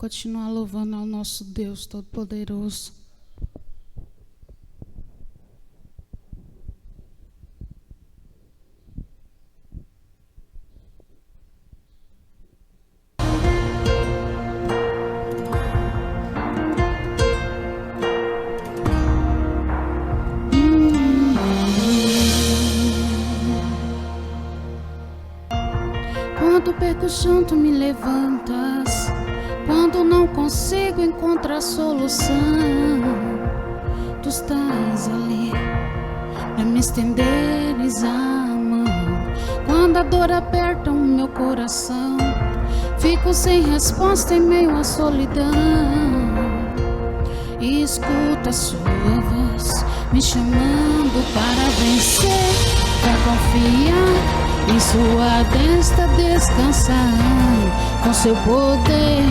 continuar louvando ao nosso Deus Todo-Poderoso. Quando perco o chão, tu me levantas. Quando não consigo encontrar solução, tu estás ali pra me estenderes a mão. Quando a dor aperta o meu coração, fico sem resposta em meio à solidão. E escuto a sua voz me chamando para vencer, pra confiar em sua destra descansar. Com seu poder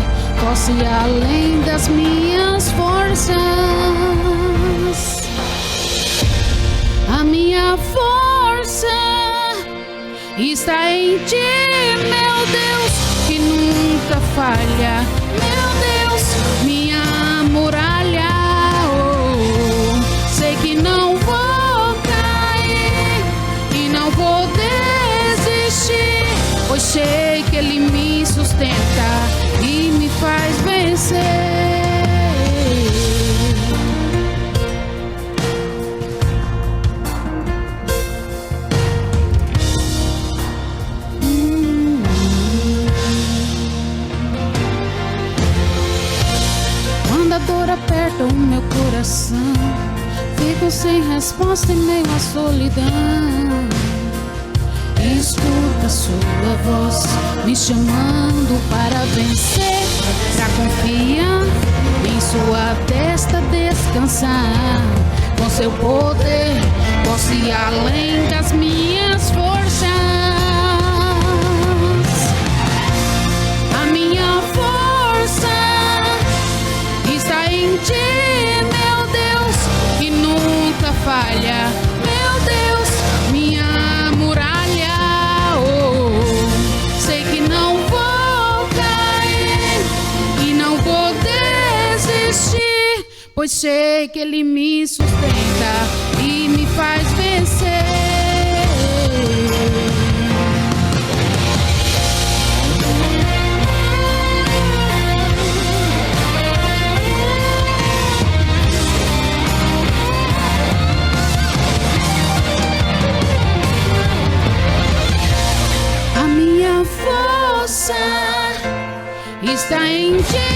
posso ir além das minhas forças. A minha força está em ti, meu Deus, que nunca falha. Meu Deus, minha muralha. Oh, sei que não vou cair e não vou desistir, pois sei que Ele me sustenta e me faz vencer. Quando a dor aperta o meu coração, fico sem resposta em meio à solidão. Escuta sua voz me chamando para vencer, pra confiar em sua destra descansar. Com seu poder posso ir além das minhas forças. A minha força está em ti, meu Deus, que nunca falha. Meu Deus, minha muralha. Sei que não vou cair e não vou desistir, pois sei que Ele me sustenta e me faz vencer. Está em ti,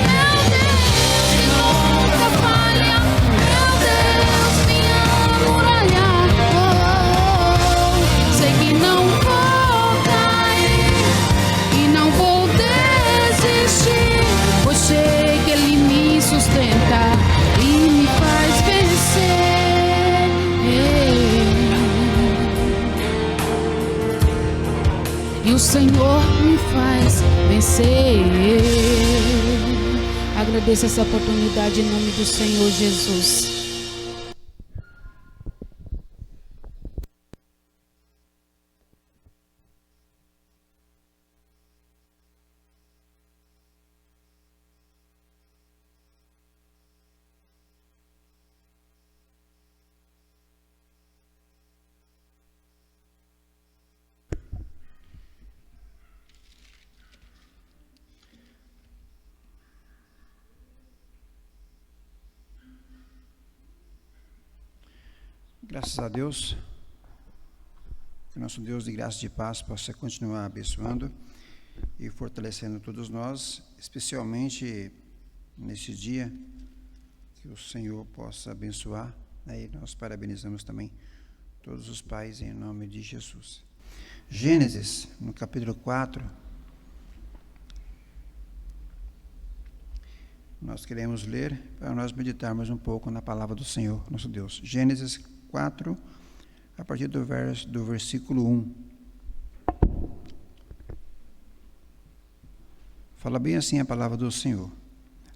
meu Deus, que nunca falha. Meu Deus, minha muralha. Oh, sei que não vou cair e não vou desistir, pois sei que Ele me sustenta e me faz vencer. E o Senhor me faz vencer. Agradeço essa oportunidade em nome do Senhor Jesus. Graças a Deus, que nosso Deus de graça e de paz possa continuar abençoando e fortalecendo todos nós, especialmente nesse dia, que o Senhor possa abençoar, e nós parabenizamos também todos os pais em nome de Jesus. Gênesis, no capítulo 4, nós queremos ler para nós meditarmos um pouco na palavra do Senhor, nosso Deus. Gênesis 4, a partir do versículo 1. Fala bem assim a palavra do Senhor.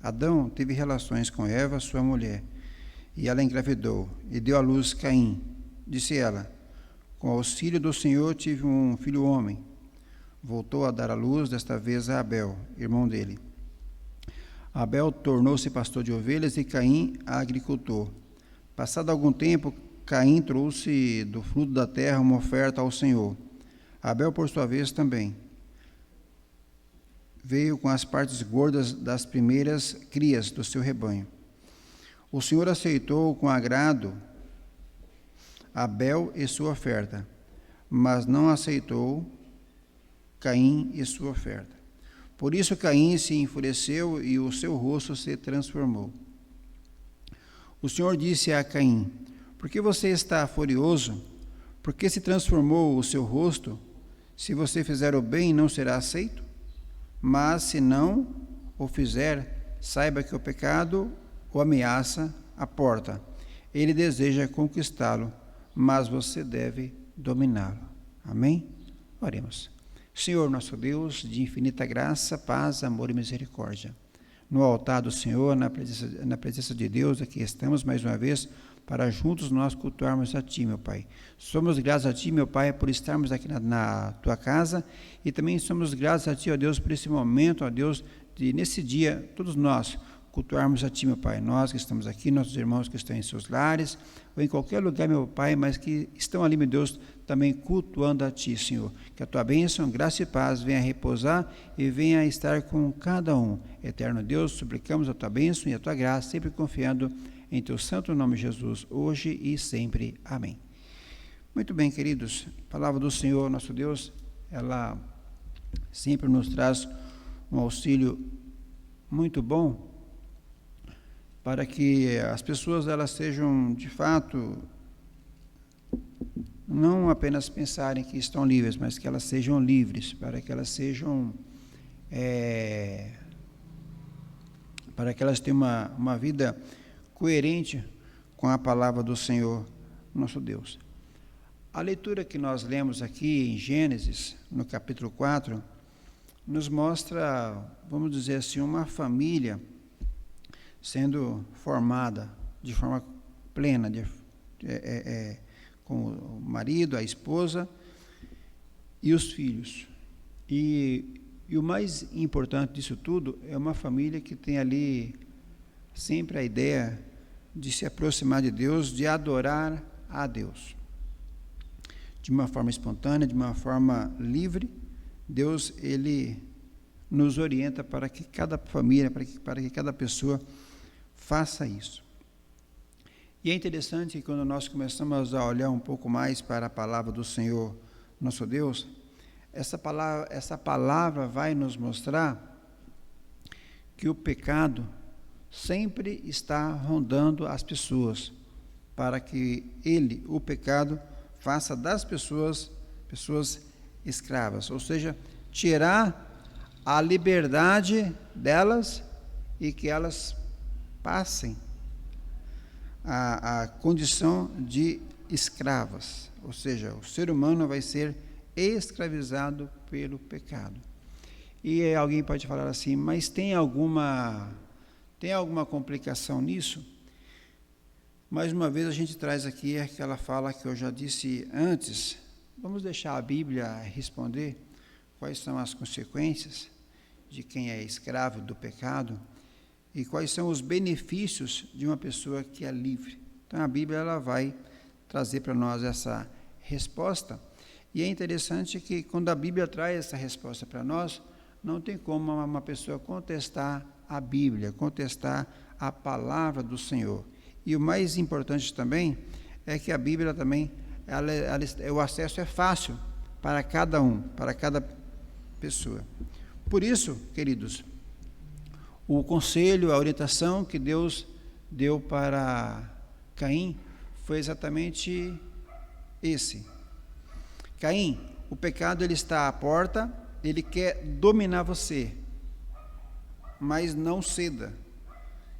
Adão teve relações com Eva, sua mulher, e ela engravidou, e deu à luz Caim. Disse ela: com auxílio do Senhor tive um filho homem. Voltou a dar à luz, desta vez a Abel, irmão dele. Abel tornou-se pastor de ovelhas e Caim agricultor. Passado algum tempo, Caim trouxe do fruto da terra uma oferta ao Senhor. Abel, por sua vez, também veio com as partes gordas das primeiras crias do seu rebanho. O Senhor aceitou com agrado Abel e sua oferta, mas não aceitou Caim e sua oferta. Por isso Caim se enfureceu e o seu rosto se transformou. O Senhor disse a Caim: por que você está furioso? Por que se transformou o seu rosto? Se você fizer o bem, não será aceito? Mas se não o fizer, saiba que o pecado o ameaça à porta. Ele deseja conquistá-lo, mas você deve dominá-lo. Amém? Oremos. Senhor nosso Deus, de infinita graça, paz, amor e misericórdia. No altar do Senhor, na presença de Deus, aqui estamos mais uma vez para juntos nós cultuarmos a Ti, meu Pai. Somos gratos a Ti, meu Pai, por estarmos aqui na Tua casa e também somos gratos a Ti, ó Deus, por esse momento, ó Deus, de nesse dia, todos nós cultuarmos a Ti, meu Pai. Nós que estamos aqui, nossos irmãos que estão em seus lares ou em qualquer lugar, meu Pai, mas que estão ali, meu Deus, também cultuando a Ti, Senhor. Que a Tua bênção, graça e paz venha repousar e venha estar com cada um. Eterno Deus, suplicamos a Tua bênção e a Tua graça, sempre confiando em Teu santo nome, Jesus, hoje e sempre. Amém. Muito bem, queridos, a palavra do Senhor, nosso Deus, ela sempre nos traz um auxílio muito bom para que as pessoas elas sejam, de fato, não apenas pensarem que estão livres, mas que elas sejam livres, para que elas sejam, para que elas tenham uma vida coerente com a palavra do Senhor, nosso Deus. A leitura que nós lemos aqui em Gênesis, no capítulo 4, nos mostra, vamos dizer assim, uma família sendo formada de forma plena, com o marido, a esposa e os filhos. E o mais importante disso tudo é uma família que tem ali sempre a ideia de se aproximar de Deus, de adorar a Deus. De uma forma espontânea, de uma forma livre, Deus, Ele nos orienta para que cada família, para que cada pessoa faça isso. E é interessante que quando nós começamos a olhar um pouco mais para a palavra do Senhor, nosso Deus, essa palavra vai nos mostrar que o pecado sempre está rondando as pessoas, para que o pecado, faça das pessoas escravas, ou seja, tirar a liberdade delas e que elas passem a condição de escravas, ou seja, o ser humano vai ser escravizado pelo pecado. E alguém pode falar assim, mas tem alguma complicação nisso? Mais uma vez a gente traz aqui aquela fala que eu já disse antes. Vamos deixar a Bíblia responder quais são as consequências de quem é escravo do pecado e quais são os benefícios de uma pessoa que é livre. Então a Bíblia ela vai trazer para nós essa resposta. E é interessante que quando a Bíblia traz essa resposta para nós, não tem como uma pessoa contestar a Bíblia, contestar a palavra do Senhor. E o mais importante também é que a Bíblia também, o acesso é fácil para cada um, para cada pessoa. Por isso, queridos, o conselho, a orientação que Deus deu para Caim foi exatamente esse. Caim, o pecado ele está à porta, ele quer dominar você, mas não ceda.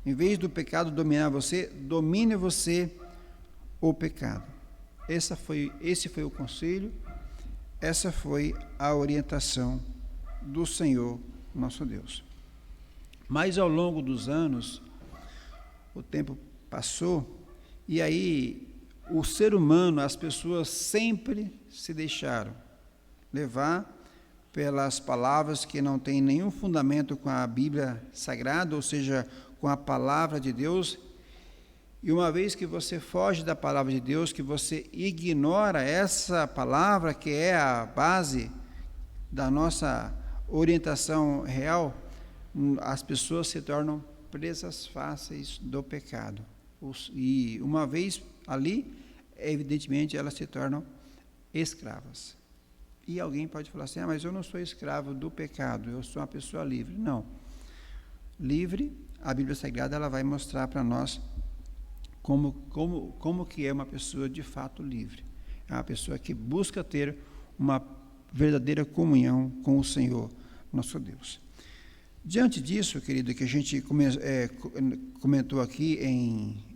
Em vez do pecado dominar você, domine você o pecado. Esse foi o conselho, essa foi a orientação do Senhor nosso Deus. Mas ao longo dos anos, o tempo passou, e aí o ser humano, as pessoas sempre se deixaram levar pelas palavras que não têm nenhum fundamento com a Bíblia Sagrada, ou seja, com a palavra de Deus. E uma vez que você foge da palavra de Deus, que você ignora essa palavra que é a base da nossa orientação real, as pessoas se tornam presas fáceis do pecado. E uma vez ali, evidentemente, elas se tornam escravas. E alguém pode falar assim, mas eu não sou escravo do pecado, eu sou uma pessoa livre. Não. Livre, a Bíblia Sagrada ela vai mostrar para nós como que é uma pessoa de fato livre. É uma pessoa que busca ter uma verdadeira comunhão com o Senhor, nosso Deus. Diante disso, querido, que a gente comentou aqui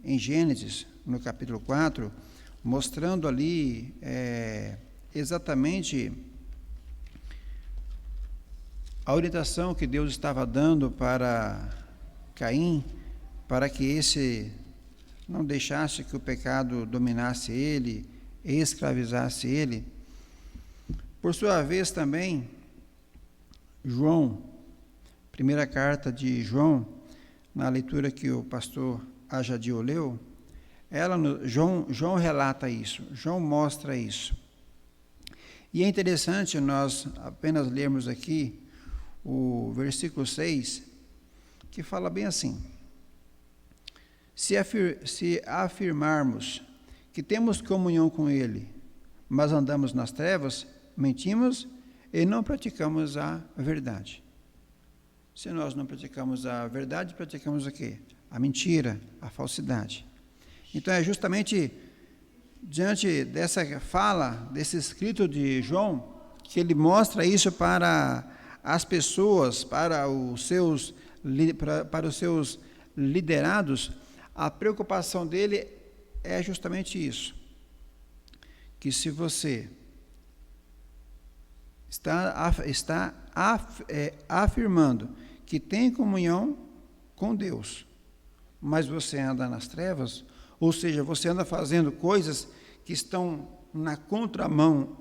em Gênesis, no capítulo 4, mostrando ali exatamente a orientação que Deus estava dando para Caim, para que esse não deixasse que o pecado dominasse ele, escravizasse ele. Por sua vez também, João, primeira carta de João, na leitura que o pastor Ajadio leu, João relata isso, João mostra isso. E é interessante nós apenas lermos aqui o versículo 6, que fala bem assim: se afirmarmos que temos comunhão com Ele, mas andamos nas trevas, mentimos e não praticamos a verdade. Se nós não praticamos a verdade, praticamos o quê? A mentira, a falsidade. Então é justamente diante dessa fala, desse escrito de João, que ele mostra isso para as pessoas, para os seus liderados. A preocupação dele é justamente isso, que se você está afirmando que tem comunhão com Deus, mas você anda nas trevas, ou seja, você anda fazendo coisas que estão na contramão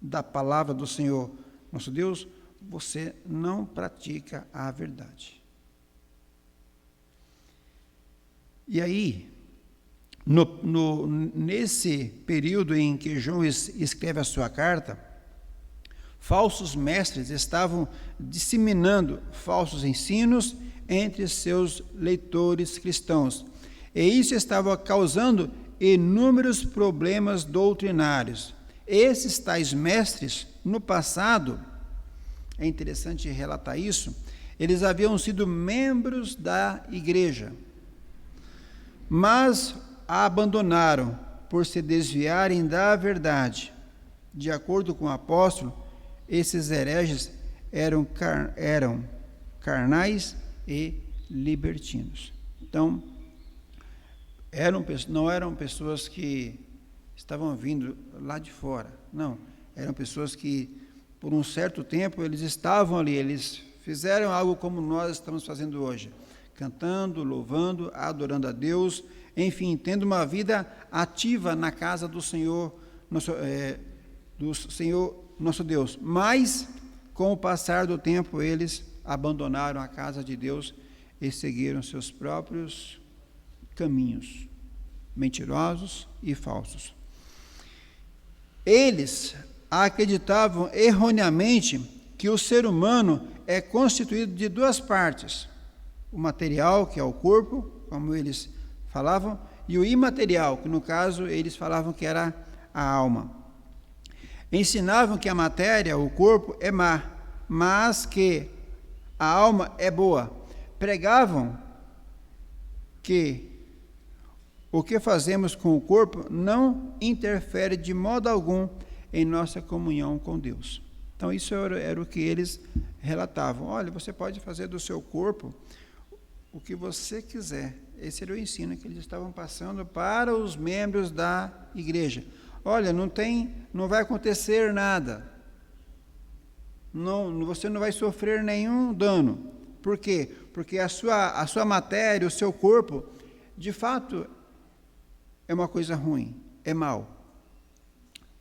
da palavra do Senhor, nosso Deus, você não pratica a verdade. E aí, nesse período em que João escreve a sua carta, falsos mestres estavam disseminando falsos ensinos entre seus leitores cristãos. E isso estava causando inúmeros problemas doutrinários. Esses tais mestres, no passado, é interessante relatar isso, eles haviam sido membros da igreja, mas a abandonaram por se desviarem da verdade. De acordo com o apóstolo, esses hereges eram carnais e libertinos. Então, não eram pessoas que estavam vindo lá de fora, não, eram pessoas que, por um certo tempo, eles estavam ali, eles fizeram algo como nós estamos fazendo hoje, cantando, louvando, adorando a Deus, enfim, tendo uma vida ativa na casa do Senhor, nosso Deus. Mas, com o passar do tempo, eles abandonaram a casa de Deus e seguiram seus próprios caminhos, mentirosos e falsos. Eles acreditavam erroneamente que o ser humano é constituído de duas partes: o material, que é o corpo, como eles falavam, e o imaterial, que no caso eles falavam que era a alma. Ensinavam que a matéria, o corpo, é má, mas que a alma é boa. Pregavam que o que fazemos com o corpo não interfere de modo algum em nossa comunhão com Deus. Então isso era o que eles relatavam. Olha, você pode fazer do seu corpo o que você quiser. Esse era o ensino que eles estavam passando para os membros da igreja. Olha, não vai acontecer nada. Você não vai sofrer nenhum dano. Por quê? Porque a sua matéria, o seu corpo, de fato, é uma coisa ruim, é mal.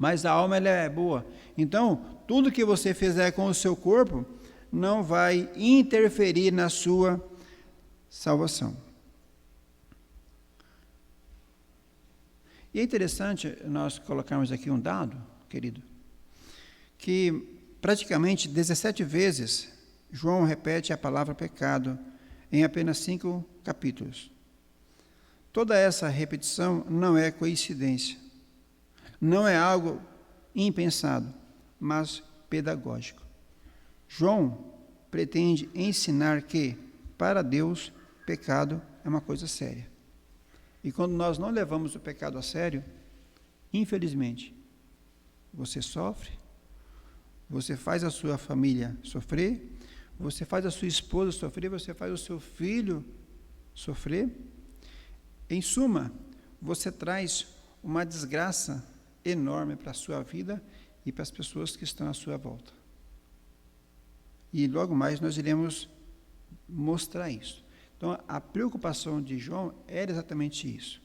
mas a alma ela é boa. Então, tudo que você fizer com o seu corpo não vai interferir na sua salvação. E é interessante nós colocarmos aqui um dado, querido, que praticamente 17 vezes João repete a palavra pecado em apenas 5 capítulos. Toda essa repetição não é coincidência, não é algo impensado, mas pedagógico. João pretende ensinar que, para Deus, pecado é uma coisa séria. E quando nós não levamos o pecado a sério, infelizmente, você sofre, você faz a sua família sofrer, você faz a sua esposa sofrer, você faz o seu filho sofrer. Em suma, você traz uma desgraça enorme para a sua vida e para as pessoas que estão à sua volta. E logo mais nós iremos mostrar isso. Então, a preocupação de João era exatamente isso.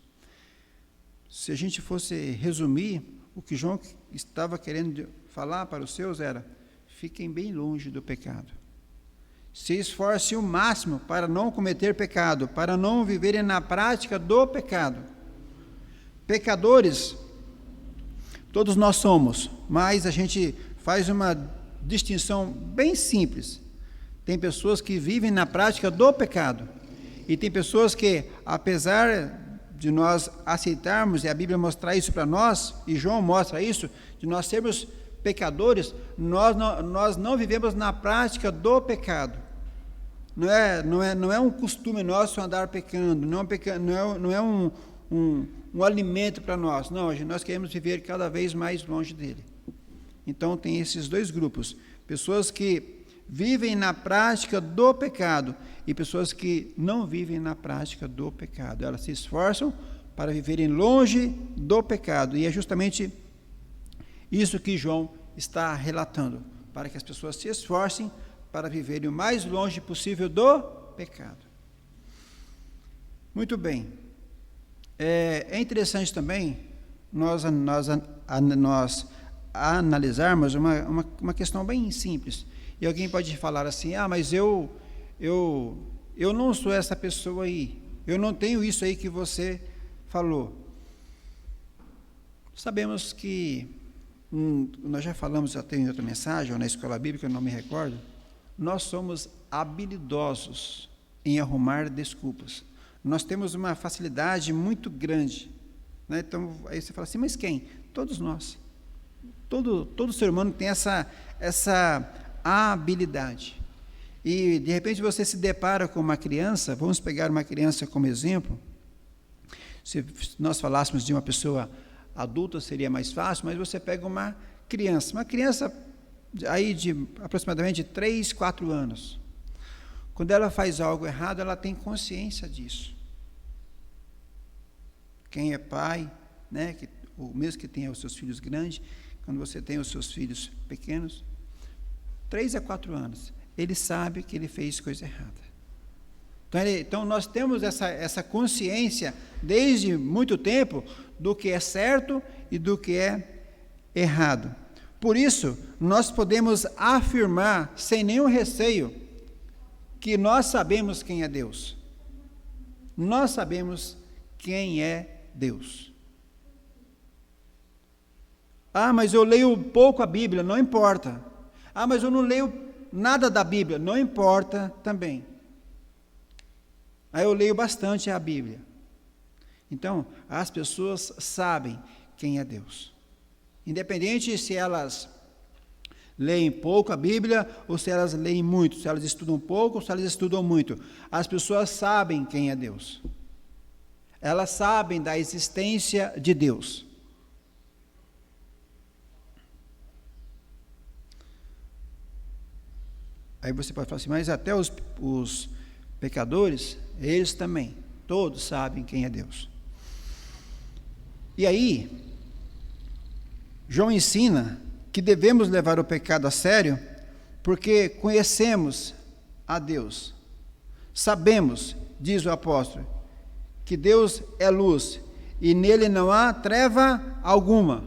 Se a gente fosse resumir, o que João estava querendo falar para os seus era: fiquem bem longe do pecado. Se esforce o máximo para não cometer pecado, para não viverem na prática do pecado. Pecadores, todos nós somos, mas a gente faz uma distinção bem simples. Tem pessoas que vivem na prática do pecado, e tem pessoas que, apesar de nós aceitarmos, e a Bíblia mostrar isso para nós, e João mostra isso, de nós sermos pecadores, nós não vivemos na prática do pecado. Não é um costume nosso andar pecando, não é um alimento para nós. Não, nós queremos viver cada vez mais longe dele. Então tem esses dois grupos, pessoas que vivem na prática do pecado e pessoas que não vivem na prática do pecado. Elas se esforçam para viverem longe do pecado, e é justamente isso que João está relatando, para que as pessoas se esforcem para viverem o mais longe possível do pecado. Muito bem. É interessante também nós analisarmos uma questão bem simples. E alguém pode falar assim: mas eu não sou essa pessoa aí, eu não tenho isso aí que você falou. Sabemos que, nós já falamos até em outra mensagem, ou na escola bíblica, eu não me recordo, nós somos habilidosos em arrumar desculpas. Nós temos uma facilidade muito grande, né? Então, aí você fala assim: mas quem? Todos nós. Todo ser humano tem essa habilidade. E, de repente, você se depara com uma criança, vamos pegar uma criança como exemplo. Se nós falássemos de uma pessoa adulta, seria mais fácil, mas você pega uma criança aí de aproximadamente 3, 4 anos. Quando ela faz algo errado, ela tem consciência disso. Quem é pai, né, ou mesmo que tenha os seus filhos grandes, quando você tem os seus filhos pequenos, 3 a 4 anos, ele sabe que ele fez coisa errada. Então nós temos essa consciência desde muito tempo do que é certo e do que é errado. Por isso, nós podemos afirmar, sem nenhum receio, que nós sabemos quem é Deus. Nós sabemos quem é Deus. Mas eu leio pouco a Bíblia, não importa. Mas eu não leio nada da Bíblia, não importa também. Eu leio bastante a Bíblia. Então, as pessoas sabem quem é Deus. Independente se elas leem pouco a Bíblia ou se elas leem muito, se elas estudam pouco ou se elas estudam muito, as pessoas sabem quem é Deus. Elas sabem da existência de Deus. Aí você pode falar assim: mas até os pecadores, eles também, todos sabem quem é Deus. E aí, João ensina que devemos levar o pecado a sério porque conhecemos a Deus. Sabemos, diz o apóstolo, que Deus é luz e nele não há treva alguma.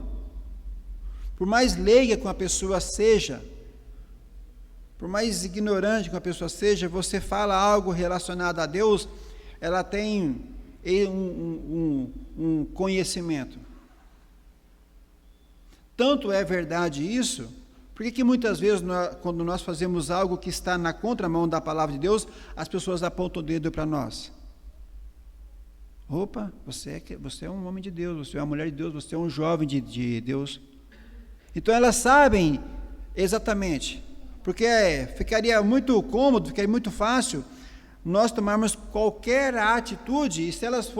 Por mais leiga que uma pessoa seja, por mais ignorante que uma pessoa seja, você fala algo relacionado a Deus, ela tem um conhecimento. Tanto é verdade isso, porque muitas vezes, quando nós fazemos algo que está na contramão da palavra de Deus, as pessoas apontam o dedo para nós. Opa, você é um homem de Deus, você é uma mulher de Deus, você é um jovem de Deus. Então elas sabem exatamente, porque ficaria muito cômodo, ficaria muito fácil nós tomarmos qualquer atitude, e se elas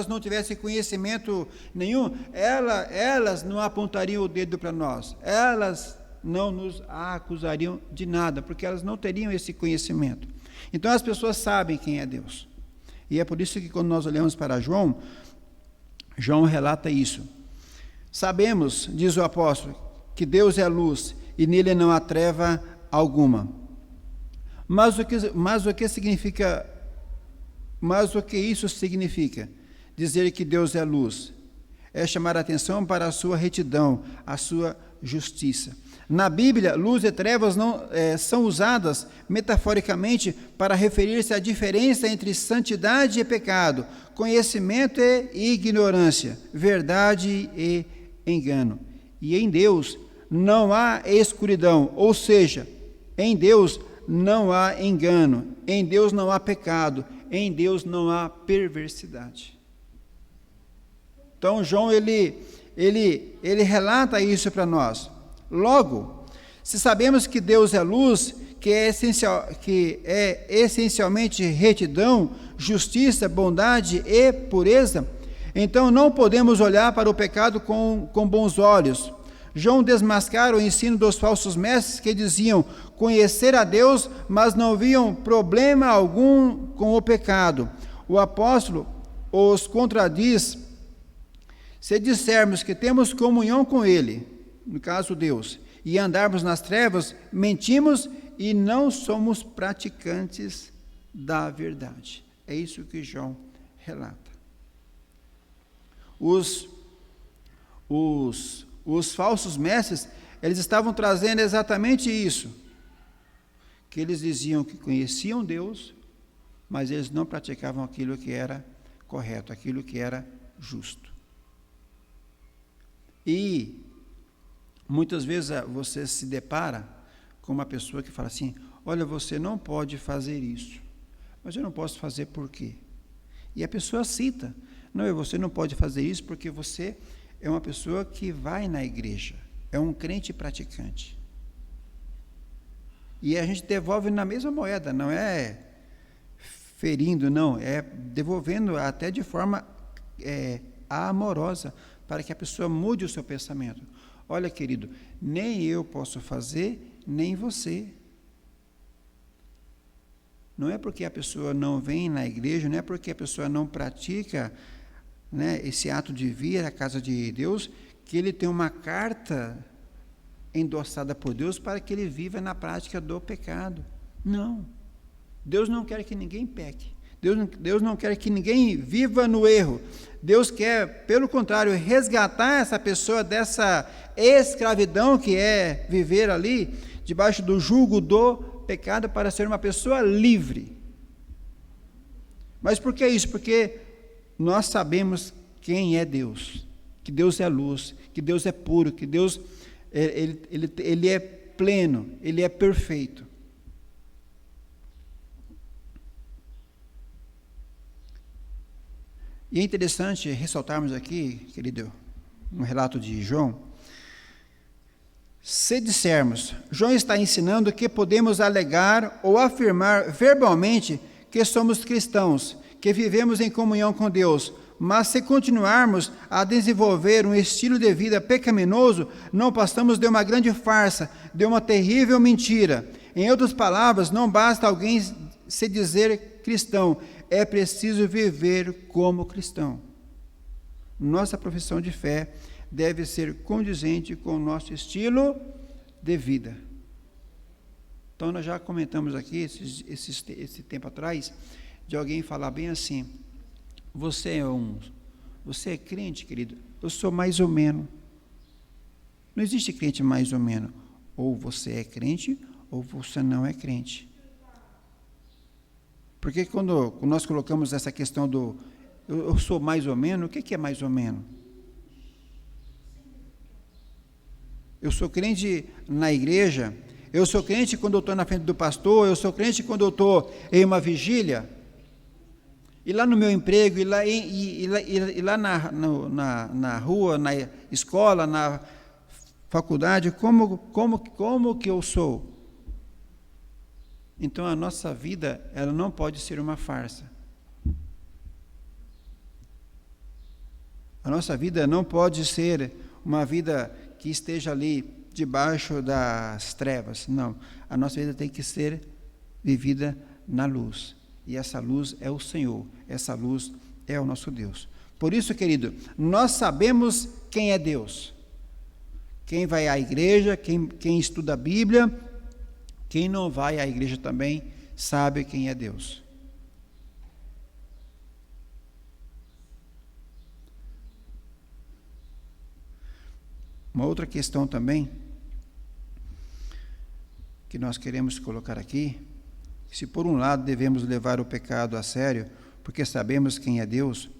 não tivessem conhecimento nenhum, elas não apontariam o dedo para nós, elas não nos acusariam de nada, porque elas não teriam esse conhecimento. Então as pessoas sabem quem é Deus. E é por isso que quando nós olhamos para João relata isso. Sabemos, diz o apóstolo, que Deus é a luz e nele não há treva alguma. Mas o que isso significa? Dizer que Deus é luz é chamar a atenção para a sua retidão, a sua justiça. Na Bíblia, luz e trevas são usadas metaforicamente para referir-se à diferença entre santidade e pecado, conhecimento e ignorância, verdade e engano. E em Deus não há escuridão, ou seja, em Deus não há engano, em Deus não há pecado, em Deus não há perversidade. Então João ele relata isso para nós. Logo, se sabemos que Deus é luz, que é essencialmente retidão, justiça, bondade e pureza, então não podemos olhar para o pecado com bons olhos. João desmascara o ensino dos falsos mestres que diziam conhecer a Deus, mas não viam problema algum com o pecado. O apóstolo os contradiz. Se dissermos que temos comunhão com Ele, no caso Deus, e andarmos nas trevas, mentimos e não somos praticantes da verdade. É isso que João relata. Os falsos mestres, eles estavam trazendo exatamente isso, que eles diziam que conheciam Deus, mas eles não praticavam aquilo que era correto, aquilo que era justo. E muitas vezes você se depara com uma pessoa que fala assim, olha, você não pode fazer isso. Mas eu não posso fazer por quê? E a pessoa cita, não, você não pode fazer isso porque você é uma pessoa que vai na igreja, é um crente praticante. E a gente devolve na mesma moeda, não é ferindo, não, é devolvendo até de forma amorosa, para que a pessoa mude o seu pensamento. Olha, querido, nem eu posso fazer, nem você. Não é porque a pessoa não vem na igreja, não é porque a pessoa não pratica, né, esse ato de vir à casa de Deus, que ele tem uma carta endossada por Deus para que ele viva na prática do pecado. Não. Deus não quer que ninguém peque. Deus não quer que ninguém viva no erro. Deus quer, pelo contrário, resgatar essa pessoa dessa escravidão que é viver ali, debaixo do jugo do pecado, para ser uma pessoa livre. Mas por que isso? Porque nós sabemos quem é Deus, que Deus é luz, que Deus é puro, que Deus ele é pleno, Ele é perfeito. E é interessante ressaltarmos aqui, querido, no relato de João, se dissermos, João está ensinando que podemos alegar ou afirmar verbalmente que somos cristãos, que vivemos em comunhão com Deus, mas se continuarmos a desenvolver um estilo de vida pecaminoso, não passamos de uma grande farsa, de uma terrível mentira. Em outras palavras, não basta alguém se dizer cristão, é preciso viver como cristão. Nossa profissão de fé deve ser condizente com o nosso estilo de vida. Então, nós já comentamos aqui, esse tempo atrás, de alguém falar bem assim, você é crente, querido? Eu sou mais ou menos. Não existe crente mais ou menos. Ou você é crente, ou você não é crente. Porque quando nós colocamos essa questão do eu sou mais ou menos, o que é mais ou menos? Eu sou crente na igreja, eu sou crente quando eu estou na frente do pastor, eu sou crente quando eu estou em uma vigília, e lá no meu emprego, e lá na rua, na escola, na faculdade, como que eu sou? Então a nossa vida, ela não pode ser uma farsa. A nossa vida não pode ser uma vida que esteja ali debaixo das trevas. Não, a nossa vida tem que ser vivida na luz. E essa luz é o Senhor, essa luz é o nosso Deus. Por isso, querido, nós sabemos quem é Deus. Quem vai à igreja, quem estuda a Bíblia, quem não vai à igreja também, sabe quem é Deus. Uma outra questão também, que nós queremos colocar aqui, se por um lado devemos levar o pecado a sério, porque sabemos quem é Deus,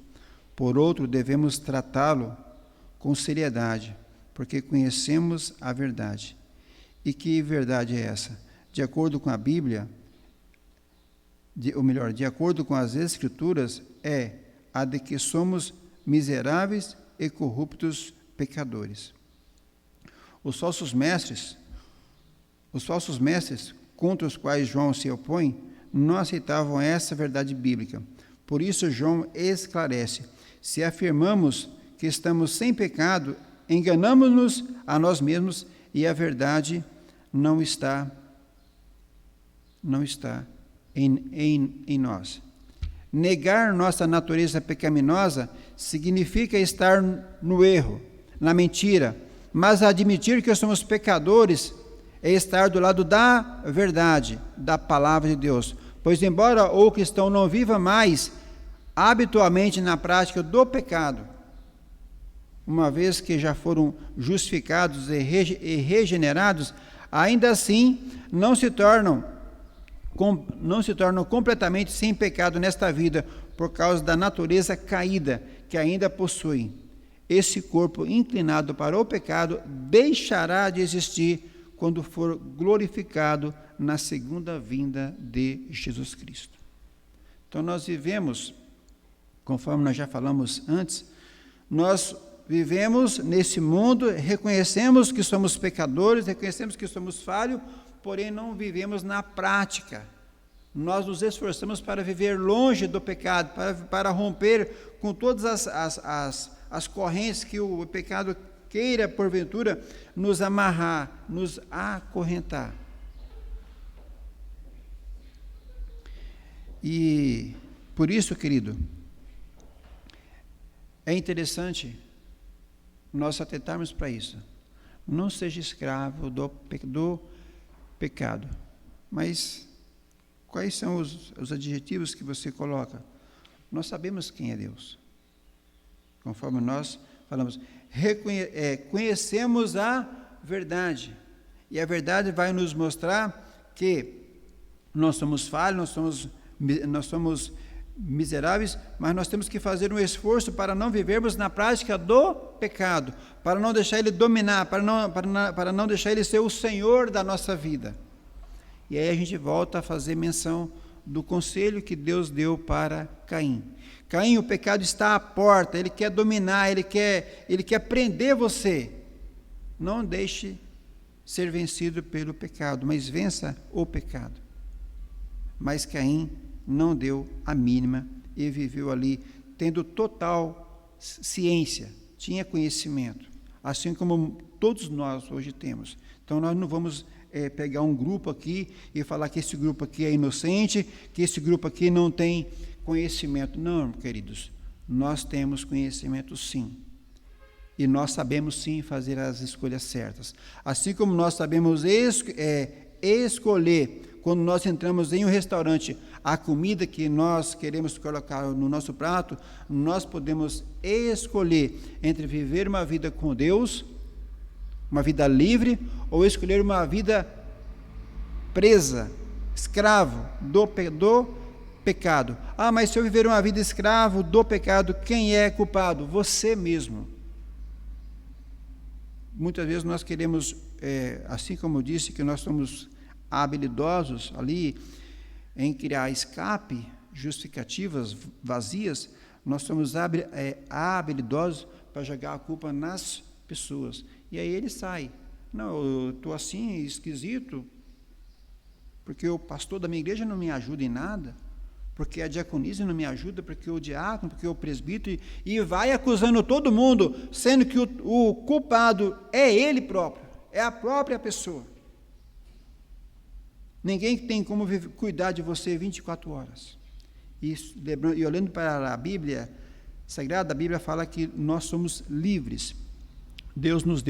por outro devemos tratá-lo com seriedade, porque conhecemos a verdade. E que verdade é essa? De acordo com a Bíblia, de acordo com as Escrituras, é a de que somos miseráveis e corruptos pecadores. Os falsos mestres contra os quais João se opõe, não aceitavam essa verdade bíblica. Por isso João esclarece: se afirmamos que estamos sem pecado, enganamos-nos a nós mesmos e a verdade não está em nós. Negar nossa natureza pecaminosa significa estar no erro, na mentira, mas admitir que somos pecadores é estar do lado da verdade, da palavra de Deus. Pois embora o cristão não viva mais habitualmente na prática do pecado, uma vez que já foram justificados e regenerados, ainda assim não se tornam completamente sem pecado nesta vida, por causa da natureza caída que ainda possuem. Esse corpo inclinado para o pecado deixará de existir quando for glorificado na segunda vinda de Jesus Cristo. Então nós vivemos, conforme nós já falamos antes, nós vivemos nesse mundo, reconhecemos que somos pecadores, reconhecemos que somos falhos, porém não vivemos na prática. Nós nos esforçamos para viver longe do pecado, para romper com todas as correntes que o pecado queira, porventura, nos amarrar, nos acorrentar. E por isso, querido, é interessante nós atentarmos para isso. Não seja escravo do pecado. Mas quais são os adjetivos que você coloca? Nós sabemos quem é Deus. Conforme nós falamos, conhecemos a verdade. E a verdade vai nos mostrar que nós somos falhos, nós somos miseráveis, mas nós temos que fazer um esforço para não vivermos na prática do pecado, para não deixar ele dominar, para não deixar ele ser o Senhor da nossa vida. E aí a gente volta a fazer menção do conselho que Deus deu para Caim. Caim, o pecado está à porta, ele quer dominar, ele quer prender você. Não deixe ser vencido pelo pecado, mas vença o pecado. Mas Caim não deu a mínima e viveu ali tendo total ciência, tinha conhecimento, assim como todos nós hoje temos. Então nós não vamos pegar um grupo aqui e falar que esse grupo aqui é inocente, que esse grupo aqui não tem conhecimento. Não, queridos, nós temos conhecimento sim. E nós sabemos sim fazer as escolhas certas. Assim como nós sabemos escolher, quando nós entramos em um restaurante, a comida que nós queremos colocar no nosso prato, nós podemos escolher entre viver uma vida com Deus uma vida livre, ou escolher uma vida presa, escravo do pecado. Mas se eu viver uma vida escravo do pecado, quem é culpado? Você mesmo. Muitas vezes nós queremos, assim como eu disse, que nós somos habilidosos ali em criar escape, justificativas vazias, nós somos habilidosos para jogar a culpa nas pessoas. E aí ele sai. Não, eu estou assim, esquisito, porque o pastor da minha igreja não me ajuda em nada, porque a diaconisa não me ajuda, porque o diácono, porque o presbítero, e vai acusando todo mundo, sendo que o culpado é ele próprio, é a própria pessoa. Ninguém tem como cuidar de você 24 horas. E olhando para a Bíblia Sagrada, a Bíblia fala que nós somos livres. Deus nos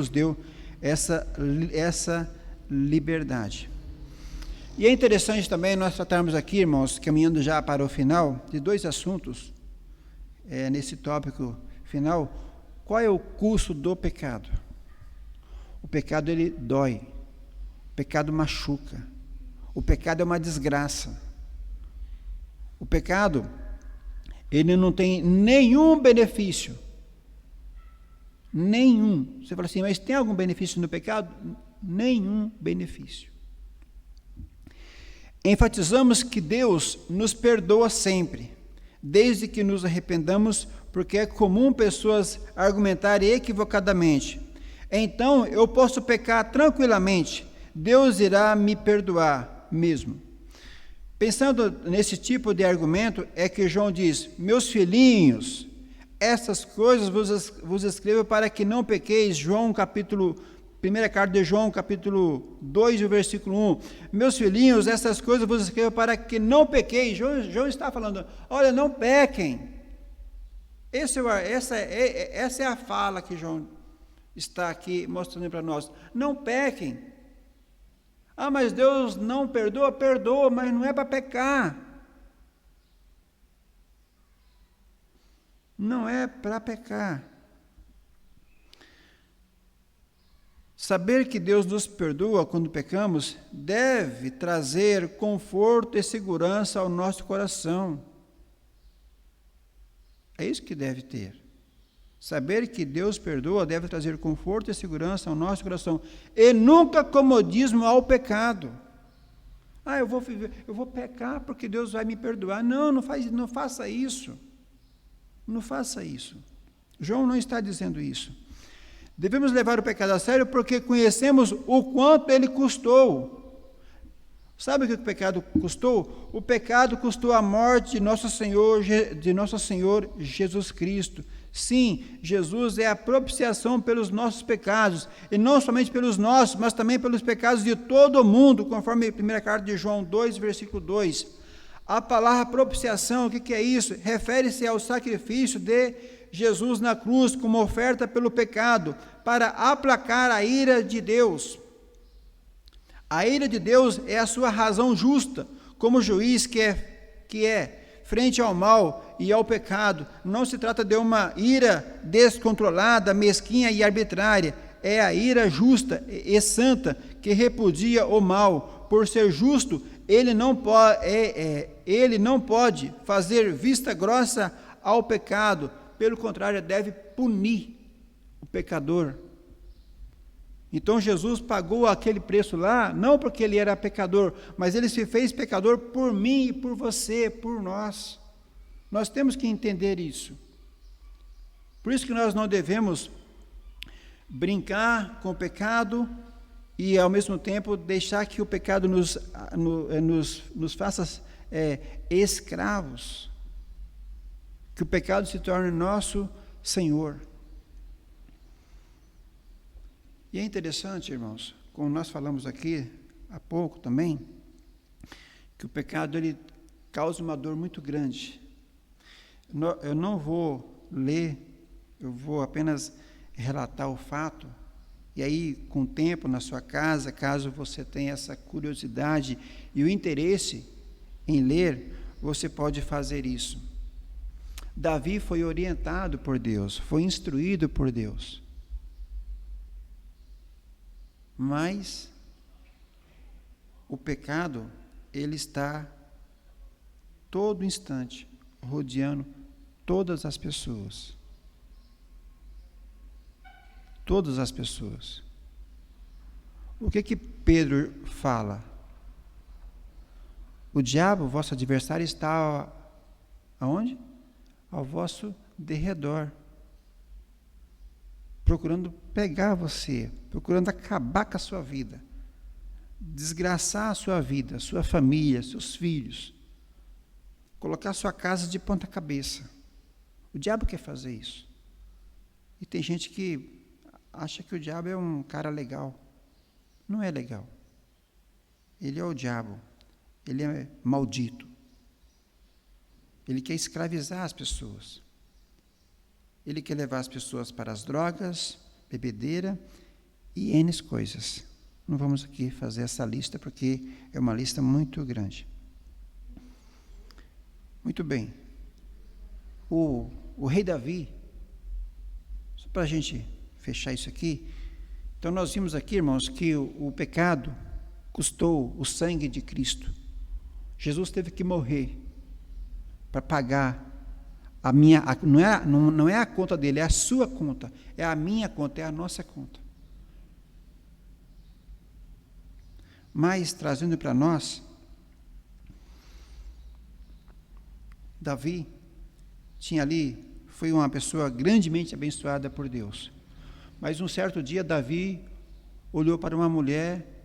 deu essa liberdade. E é interessante também nós tratarmos aqui, irmãos, caminhando já para o final, de dois assuntos, nesse tópico final. Qual é o custo do pecado? O pecado, ele dói. O pecado machuca. O pecado é uma desgraça. O pecado, ele não tem nenhum benefício. Nenhum. Você fala assim, mas tem algum benefício no pecado? Nenhum benefício. Enfatizamos que Deus nos perdoa sempre, desde que nos arrependamos, porque é comum pessoas argumentarem equivocadamente. Então, eu posso pecar tranquilamente, Deus irá me perdoar mesmo. Pensando nesse tipo de argumento, é que João diz, meus filhinhos, essas coisas vos escrevo para que não pequeis. Primeira carta de João, capítulo 2, versículo 1. Meus filhinhos, essas coisas vos escrevo para que não pequeis. João está falando, olha, não pequem. Essa é a fala que João está aqui mostrando para nós. Não pequem. Mas Deus não perdoa? Perdoa, mas não é para pecar. Não é para pecar. Saber que Deus nos perdoa quando pecamos deve trazer conforto e segurança ao nosso coração. É isso que deve ter. Saber que Deus perdoa deve trazer conforto e segurança ao nosso coração. E nunca comodismo ao pecado. Eu vou pecar porque Deus vai me perdoar. Não faça isso. Não faça isso. João não está dizendo isso. Devemos levar o pecado a sério porque conhecemos o quanto ele custou. Sabe o que o pecado custou? O pecado custou a morte de nosso Senhor Jesus Cristo. Sim, Jesus é a propiciação pelos nossos pecados, e não somente pelos nossos, mas também pelos pecados de todo o mundo, conforme a primeira carta de João 2, versículo 2. A palavra propiciação, o que é isso? Refere-se ao sacrifício de Jesus na cruz como oferta pelo pecado, para aplacar a ira de Deus. A ira de Deus é a sua razão justa, como juiz que é frente ao mal e ao pecado. Não se trata de uma ira descontrolada, mesquinha e arbitrária. É a ira justa e santa que repudia o mal. Por ser justo, ele não pode fazer vista grossa ao pecado. Pelo contrário, deve punir o pecador. Então Jesus pagou aquele preço lá, não porque ele era pecador, mas ele se fez pecador por mim e por você, por nós. Nós temos que entender isso. Por isso que nós não devemos brincar com o pecado e, ao mesmo tempo, deixar que o pecado nos faça escravos. Que o pecado se torne nosso Senhor. E é interessante, irmãos, como nós falamos aqui há pouco também, que o pecado ele causa uma dor muito grande. Eu não vou ler, eu vou apenas relatar o fato, e aí, com o tempo, na sua casa, caso você tenha essa curiosidade e o interesse em ler, você pode fazer isso. Davi foi orientado por Deus, foi instruído por Deus. Mas o pecado, ele está todo instante rodeando todas as pessoas. Todas as pessoas. O que Pedro fala? O diabo, vosso adversário, está aonde? Ao vosso derredor, procurando pegar você, procurando acabar com a sua vida, desgraçar a sua vida, sua família, seus filhos, colocar a sua casa de ponta cabeça. O diabo quer fazer isso. E tem gente que acha que o diabo é um cara legal. Não é legal. Ele é o diabo. Ele é maldito. Ele quer escravizar as pessoas. Ele quer levar as pessoas para as drogas, bebedeira e N coisas. Não vamos aqui fazer essa lista, porque é uma lista muito grande. Muito bem. O rei Davi, só para a gente fechar isso aqui, então nós vimos aqui, irmãos, que o pecado custou o sangue de Cristo. Jesus teve que morrer para pagar a minha, não é a conta dele, é a sua conta, é a minha conta, é a nossa conta. Mas, trazendo para nós, Davi tinha ali, foi uma pessoa grandemente abençoada por Deus. Mas um certo dia, Davi olhou para uma mulher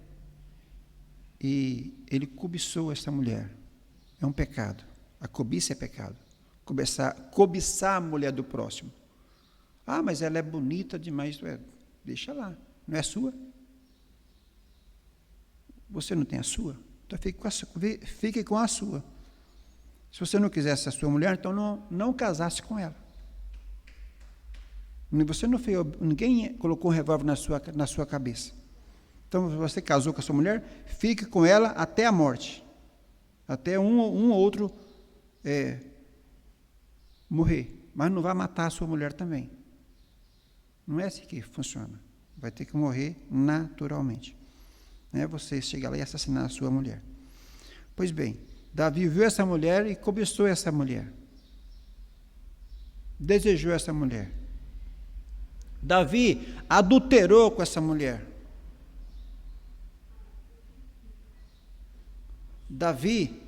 e ele cobiçou essa mulher. É um pecado. A cobiça é pecado. Cobiçar a mulher do próximo. Ah, mas ela é bonita demais. Deixa lá. Não é sua? Você não tem a sua? Então fique com a sua. Se você não quisesse a sua mulher, então não casasse com ela. Você não fez, ninguém colocou um revólver na sua cabeça. Então, se você casou com a sua mulher, fique com ela até a morte. Até um ou outro morrer. Mas não vai matar a sua mulher também. Não é assim que funciona. Vai ter que morrer naturalmente. Não é você chegar lá e assassinar a sua mulher. Pois bem, Davi viu essa mulher e cobiçou essa mulher. Desejou essa mulher. Davi adulterou com essa mulher. Davi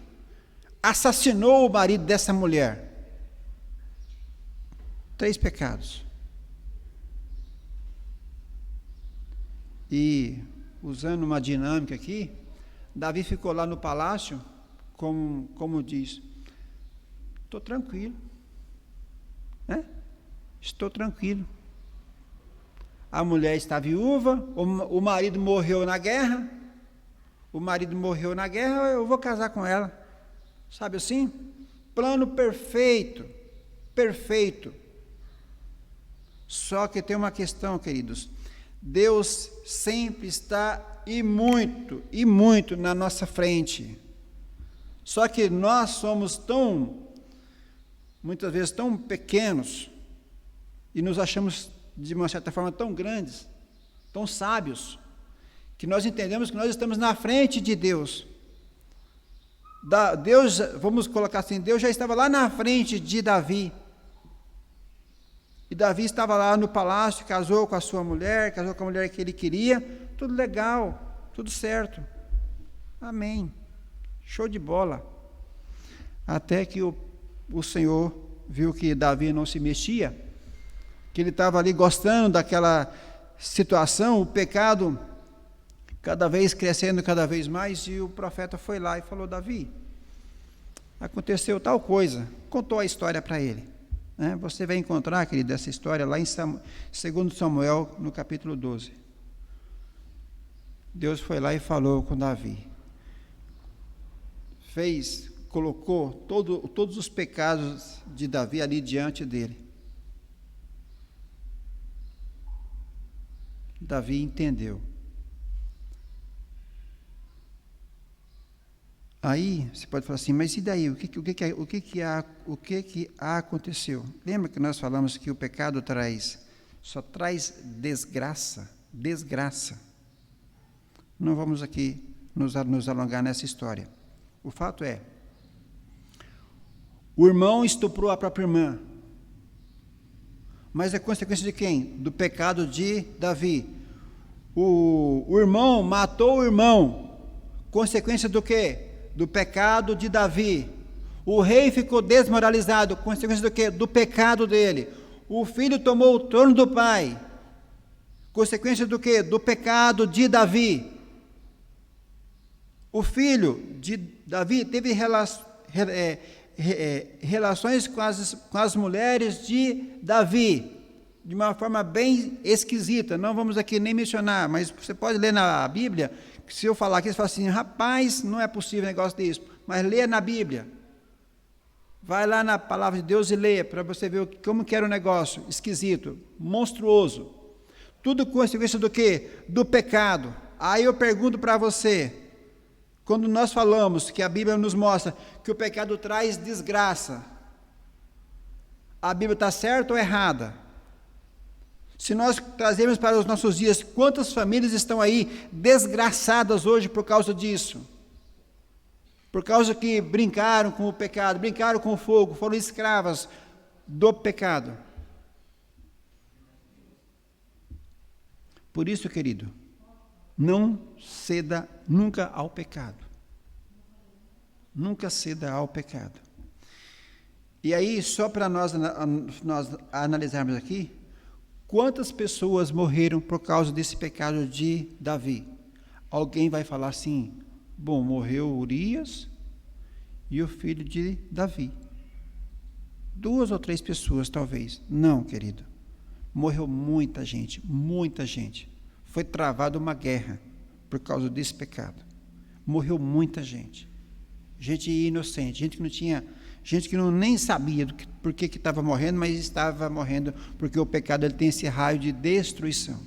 assassinou o marido dessa mulher. 3 pecados. E, usando uma dinâmica aqui, Davi ficou lá no palácio, como diz, estou tranquilo, né? Estou tranquilo. A mulher está viúva, o marido morreu na guerra, eu vou casar com ela. Sabe assim? Plano perfeito. Só que tem uma questão, queridos. Deus sempre está e muito na nossa frente. Só que nós somos muitas vezes tão pequenos e nos achamos de uma certa forma tão grandes, tão sábios, que nós entendemos que nós estamos na frente de Deus. Deus, vamos colocar assim, Deus já estava lá na frente de Davi. E Davi estava lá no palácio, casou com a sua mulher, casou com a mulher que ele queria, tudo legal, tudo certo. Amém. Show de bola. Até que o Senhor viu que Davi não se mexia, que ele estava ali gostando daquela situação, o pecado cada vez crescendo, cada vez mais, e o profeta foi lá e falou: Davi, aconteceu tal coisa, contou a história para ele. Você vai encontrar, querido, essa história lá em 2 Samuel, no capítulo 12. Deus foi lá e falou com Davi. Colocou todos os pecados de Davi ali diante dele. Davi entendeu. Aí você pode falar assim, mas e daí? O que aconteceu? Lembra que nós falamos que o pecado só traz desgraça? Não vamos aqui nos alongar nessa história. O fato é, o irmão estuprou a própria irmã. Mas é consequência de quem? Do pecado de Davi. O irmão matou o irmão. Consequência do quê? Do pecado de Davi. O rei ficou desmoralizado. Consequência do quê? Do pecado dele. O filho tomou o trono do pai. Consequência do quê? Do pecado de Davi. O filho de Davi teve relações com as mulheres de Davi, de uma forma bem esquisita. Não vamos aqui nem mencionar, mas você pode ler na Bíblia, que se eu falar aqui, você fala assim, rapaz, não é possível um negócio disso, mas leia na Bíblia. Vai lá na palavra de Deus e leia, para você ver como que era o negócio, esquisito, monstruoso. Tudo consequência do quê? Do pecado. Aí eu pergunto para você, quando nós falamos que a Bíblia nos mostra que o pecado traz desgraça, a Bíblia está certa ou errada? Se nós trazermos para os nossos dias, quantas famílias estão aí desgraçadas hoje por causa disso? Por causa que brincaram com o pecado, brincaram com o fogo, foram escravas do pecado. Por isso, querido, não ceda nunca ao pecado. Nunca ceda ao pecado. E aí, só para nós analisarmos aqui, quantas pessoas morreram por causa desse pecado de Davi? Alguém vai falar assim, bom, morreu Urias e o filho de Davi. 2 ou 3 pessoas, talvez. Não, querido. Morreu muita gente, muita gente. Foi travada uma guerra por causa desse pecado. Morreu muita gente. Gente inocente, gente que não tinha, gente que nem sabia por que estava morrendo, mas estava morrendo porque o pecado ele tem esse raio de destruição.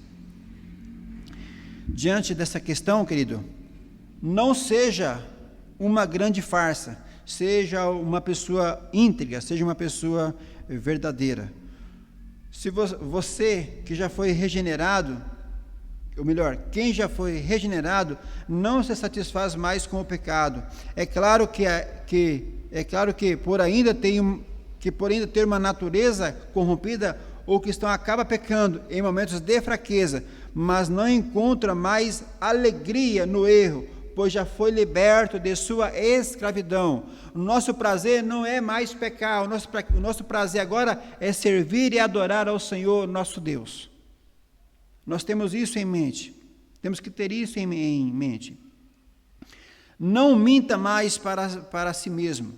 Diante dessa questão, querido, não seja uma grande farsa, seja uma pessoa íntegra, seja uma pessoa verdadeira. Se você que já foi regenerado, ou melhor, quem já foi regenerado, não se satisfaz mais com o pecado. É claro que por ainda ter uma natureza corrompida, o cristão acaba pecando em momentos de fraqueza, mas não encontra mais alegria no erro, pois já foi liberto de sua escravidão. O nosso prazer não é mais pecar, o nosso prazer agora é servir e adorar ao Senhor, nosso Deus. Nós temos isso em mente, temos que ter isso em mente. Não minta mais para si mesmo.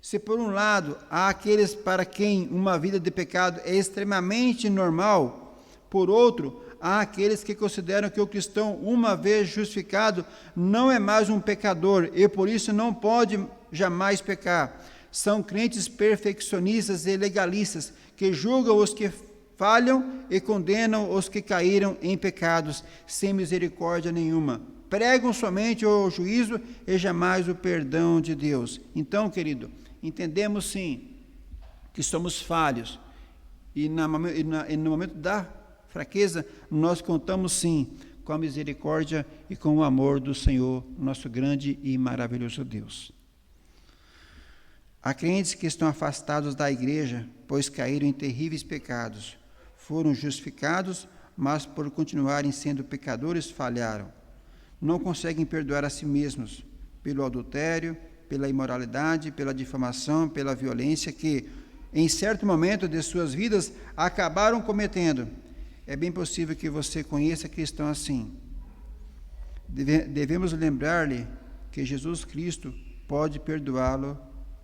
Se por um lado há aqueles para quem uma vida de pecado é extremamente normal, por outro, há aqueles que consideram que o cristão, uma vez justificado, não é mais um pecador e por isso não pode jamais pecar. São crentes perfeccionistas e legalistas que julgam os que falham e condenam os que caíram em pecados, sem misericórdia nenhuma. Pregam somente o juízo e jamais o perdão de Deus. Então, querido, entendemos sim que somos falhos e no momento da fraqueza, nós contamos sim com a misericórdia e com o amor do Senhor, nosso grande e maravilhoso Deus. Há crentes que estão afastados da igreja, pois caíram em terríveis pecados. Foram justificados, mas por continuarem sendo pecadores, falharam. Não conseguem perdoar a si mesmos pelo adultério, pela imoralidade, pela difamação, pela violência que, em certo momento de suas vidas, acabaram cometendo. É bem possível que você conheça cristão assim. Devemos lembrar-lhe que Jesus Cristo pode perdoá-lo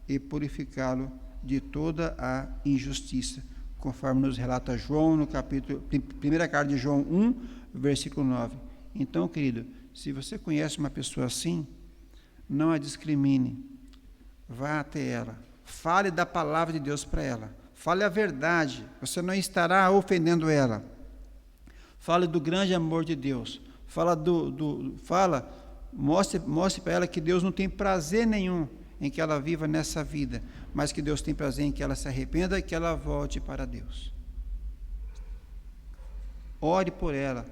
e purificá-lo de toda a injustiça, conforme nos relata João no capítulo, primeira carta de João 1, versículo 9. Então, querido, se você conhece uma pessoa assim, não a discrimine, vá até ela, fale da palavra de Deus para ela, fale a verdade, você não estará ofendendo ela. Fale do grande amor de Deus, mostre para ela que Deus não tem prazer nenhum em que ela viva nessa vida, mas que Deus tem prazer em que ela se arrependa e que ela volte para Deus. Ore por ela,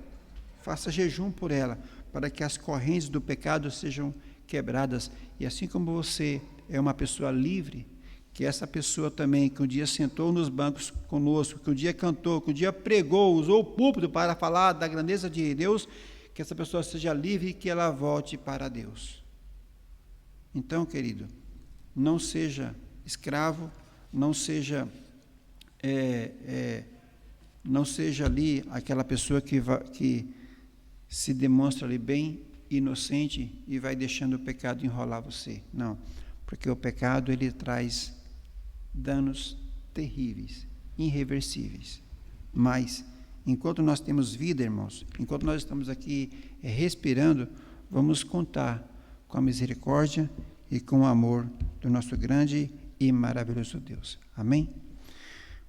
faça jejum por ela, para que as correntes do pecado sejam quebradas. E assim como você é uma pessoa livre, que essa pessoa também, que um dia sentou nos bancos conosco, que um dia cantou, que um dia pregou, usou o púlpito para falar da grandeza de Deus, que essa pessoa seja livre e que ela volte para Deus. Então, querido, não seja escravo, não seja ali aquela pessoa que se demonstra ali bem inocente e vai deixando o pecado enrolar você. Não, porque o pecado ele traz danos terríveis, irreversíveis. Mas, enquanto nós temos vida, irmãos, enquanto nós estamos aqui respirando, vamos contar com a misericórdia e com o amor do nosso grande e maravilhoso Deus. Amém?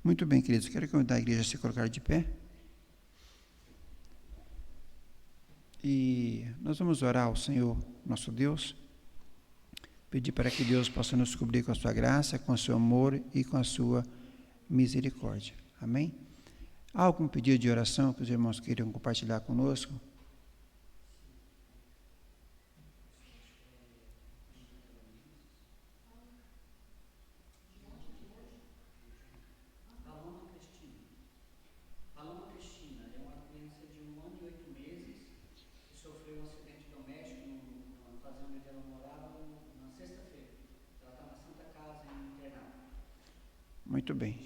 Muito bem, queridos, quero convidar a igreja a se colocar de pé. E nós vamos orar ao Senhor, nosso Deus, pedir para que Deus possa nos cobrir com a sua graça, com o seu amor e com a sua misericórdia. Amém? Há algum pedido de oração que os irmãos queiram compartilhar conosco? Muito bem.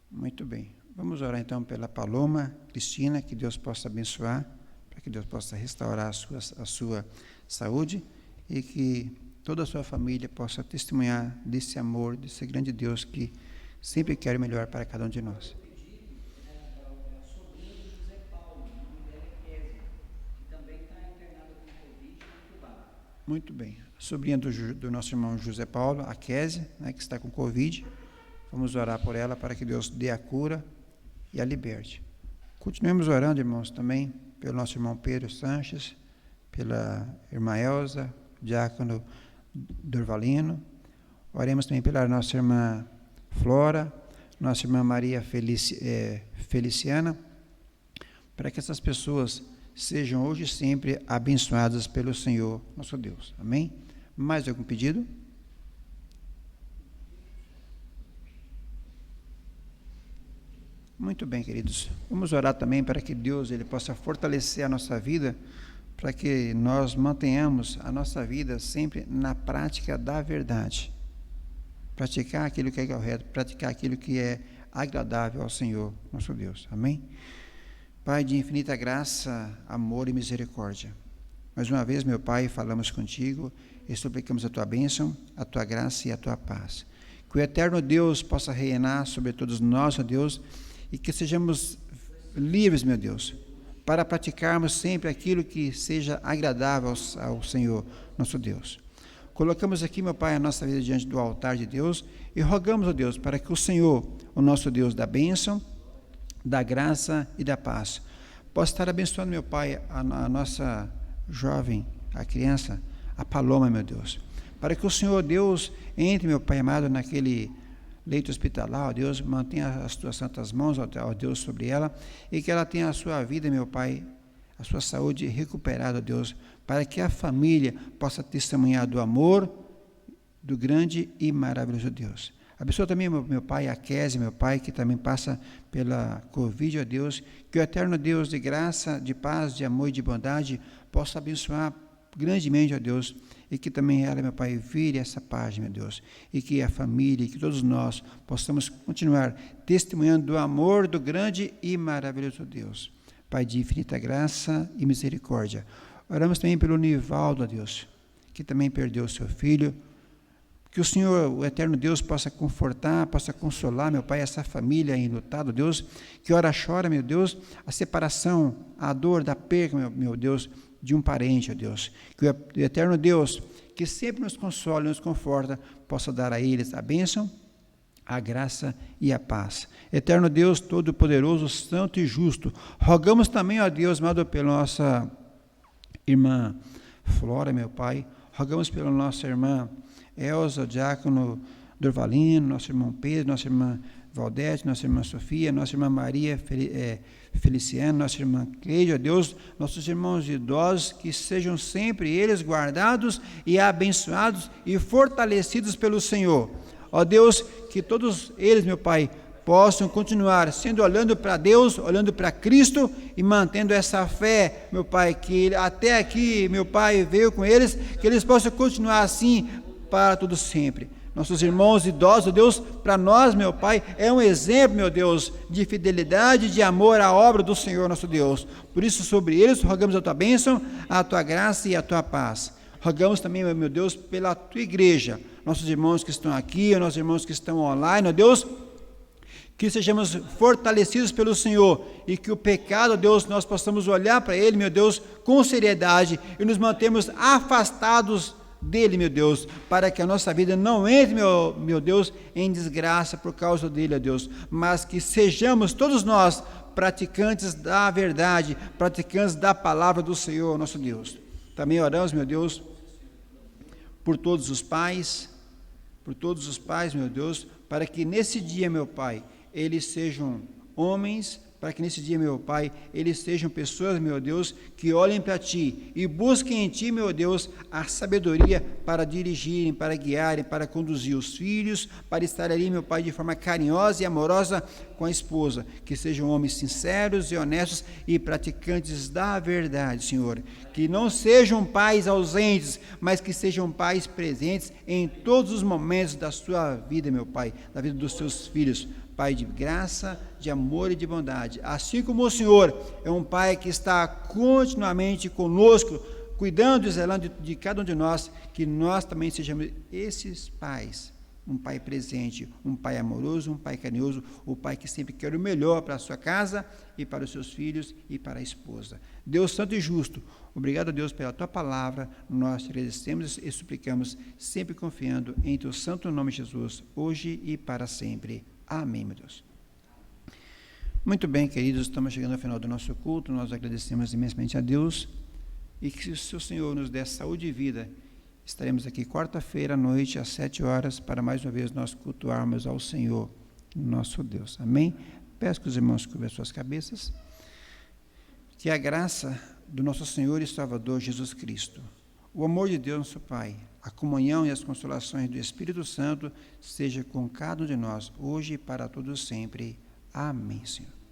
Muito bem. Vamos orar então pela Paloma Cristina, que Deus possa abençoar, para que Deus possa restaurar a sua saúde e que toda a sua família possa testemunhar desse amor, desse grande Deus que sempre quer o melhor para cada um de nós. Muito bem. Sobrinha do nosso irmão José Paulo, a Késia, que está com Covid. Vamos orar por ela para que Deus dê a cura e a liberte. Continuemos orando, irmãos, também pelo nosso irmão Pedro Sanches, pela irmã Elza, diácono Dorvalino. Oremos também pela nossa irmã Flora, nossa irmã Maria Feliciana, para que essas pessoas sejam hoje e sempre abençoadas pelo Senhor, nosso Deus. Amém? Mais algum pedido? Muito bem, queridos. Vamos orar também para que Deus ele possa fortalecer a nossa vida, para que nós mantenhamos a nossa vida sempre na prática da verdade. Praticar aquilo que é correto, praticar aquilo que é agradável ao Senhor, nosso Deus. Amém? Pai de infinita graça, amor e misericórdia, mais uma vez, meu Pai, falamos contigo e suplicamos a tua bênção, a tua graça e a tua paz. Que o eterno Deus possa reinar sobre todos nós, ó Deus, e que sejamos livres, meu Deus, para praticarmos sempre aquilo que seja agradável ao Senhor, nosso Deus. Colocamos aqui, meu Pai, a nossa vida diante do altar de Deus e rogamos, ó Deus, para que o Senhor, o nosso Deus da bênção, da graça e da paz, possa estar abençoando, meu Pai, a nossa jovem, a criança, a Paloma, meu Deus, para que o Senhor, Deus, entre, meu Pai amado, naquele leito hospitalar, ó Deus, mantenha as tuas santas mãos, ó Deus, sobre ela, e que ela tenha a sua vida, meu Pai, a sua saúde recuperada, ó Deus, para que a família possa testemunhar do amor do grande e maravilhoso Deus. Abençoa também, meu Pai, a Késia, meu Pai, que também passa pela Covid, ó Deus, que o eterno Deus de graça, de paz, de amor e de bondade possa abençoar grandemente, ó Deus, e que também ela, meu Pai, vire essa página, meu Deus, e que a família, que todos nós possamos continuar testemunhando do amor do grande e maravilhoso Deus. Pai de infinita graça e misericórdia. Oramos também pelo Nivaldo, ó Deus, que também perdeu o seu filho. Que o Senhor, o eterno Deus, possa confortar, possa consolar, meu Pai, essa família enlutada, Deus, que ora chora, meu Deus, a separação, a dor da perda, meu Deus, de um parente, ó Deus. Que o eterno Deus, que sempre nos consola e nos conforta, possa dar a eles a bênção, a graça e a paz. Eterno Deus, todo-poderoso, santo e justo, rogamos também, ó Deus, amado, pela nossa irmã Flora, meu Pai, rogamos pela nossa irmã Elza, diácono Dorvalino, nosso irmão Pedro, nossa irmã Valdete, nossa irmã Sofia, nossa irmã Maria Feliciano, nossa irmã Cleide, ó Deus, nossos irmãos idosos, que sejam sempre eles guardados e abençoados e fortalecidos pelo Senhor. Ó Deus, que todos eles, meu Pai, possam continuar olhando para Deus, olhando para Cristo e mantendo essa fé, meu Pai, que até aqui, meu Pai, veio com eles, que eles possam continuar assim para todo sempre. Nossos irmãos idosos, Deus, para nós, meu Pai, é um exemplo, meu Deus, de fidelidade, de amor à obra do Senhor, nosso Deus. Por isso, sobre eles, rogamos a Tua bênção, a Tua graça e a Tua paz. Rogamos também, meu Deus, pela Tua igreja, nossos irmãos que estão aqui, nossos irmãos que estão online, ó Deus, que sejamos fortalecidos pelo Senhor e que o pecado, Deus, nós possamos olhar para ele, meu Deus, com seriedade e nos mantermos afastados dele, meu Deus, para que a nossa vida não entre, meu Deus, em desgraça por causa dele, ó Deus, mas que sejamos todos nós praticantes da verdade, praticantes da palavra do Senhor, nosso Deus. Também oramos, meu Deus, por todos os pais, meu Deus, para que nesse dia, meu Pai, eles sejam homens, para que nesse dia, meu Pai, eles sejam pessoas, meu Deus, que olhem para Ti e busquem em Ti, meu Deus, a sabedoria para dirigirem, para guiarem, para conduzir os filhos, para estar ali, meu Pai, de forma carinhosa e amorosa com a esposa, que sejam homens sinceros e honestos e praticantes da verdade, Senhor, que não sejam pais ausentes, mas que sejam pais presentes em todos os momentos da sua vida, meu Pai, da vida dos seus filhos, Pai de graça, de amor e de bondade. Assim como o Senhor é um Pai que está continuamente conosco, cuidando e zelando de cada um de nós, que nós também sejamos esses pais. Um pai presente, um pai amoroso, um pai carinhoso, o pai que sempre quer o melhor para a sua casa e para os seus filhos e para a esposa. Deus santo e justo, obrigado a Deus pela Tua palavra, nós te agradecemos e suplicamos, sempre confiando em Teu santo nome, Jesus, hoje e para sempre. Amém, meu Deus. Muito bem, queridos, estamos chegando ao final do nosso culto, nós agradecemos imensamente a Deus e que se o Senhor nos der saúde e vida, estaremos aqui quarta-feira à noite, às 7 horas, para mais uma vez nós cultuarmos ao Senhor, nosso Deus. Amém? Peço que os irmãos cubram suas cabeças, que a graça do nosso Senhor e Salvador Jesus Cristo, o amor de Deus, nosso Pai, a comunhão e as consolações do Espírito Santo seja com cada um de nós, hoje e para todos sempre. Amém, Senhor.